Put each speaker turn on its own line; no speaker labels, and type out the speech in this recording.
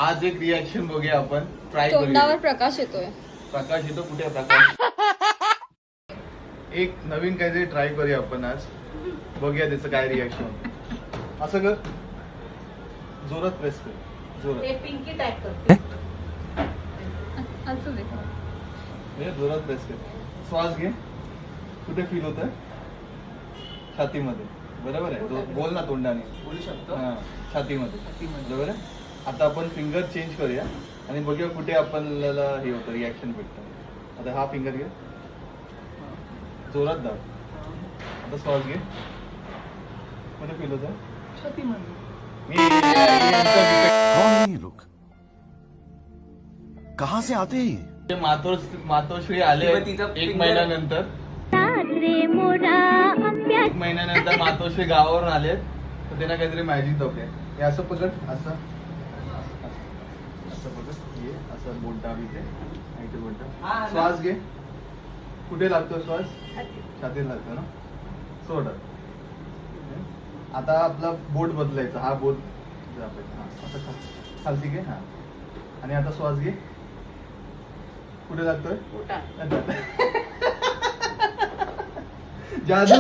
आज एक रिॲक्शन बघूया आपण, ट्राय
तोंडावर
करूया.
प्रकाश येतोय.
प्रकाश येतो, कुठे आहे प्रकाश? एक नवीन काहीतरी ट्राय करूया आपण आज, बघूया त्याचं काय रिॲक्शन. असं कर, जोरात प्रेस कर, जोरात.
पिंकी टाईप करते.
असू दे.
हे जोरात प्रेस कर. श्वास घे. कुठे फील होत आहे? छातीमध्ये. बरोबर आहे, बोल ना तोंडाने.
बोलू शकतो.
हा, छातीमध्ये. बरोबर आहे. आता आपण फिंगर चेंज करूया आणि बघूया कुठे आपल्याला हे होतं, रिॲक्शन भेटतं. आता हा फिंगर घे, जोरात दाब. आता श्वास घे. कुठे फील होत आहे?
छातीमध्ये.
कौन है ये लोग? कहां से आते हैं ये?
मातोश्री आले एक महिन्यानंतर. एक महिन्यानंतर मातोश्री गावावरून आलेत, तर त्यांना काहीतरी मॅजिक दाखवूया. हे असं पकड, असं असं पकड, ये असं बोट दाब इथे, इथे बोट दाब. श्वास घे. कुठे लागतो श्वास? छातीत लागतो ना. सोड. आता आपला बोट बदलायचा, हा बोट असं खालती घे. हा, आणि आता श्वास घे. कुठे लागतोय? जादू.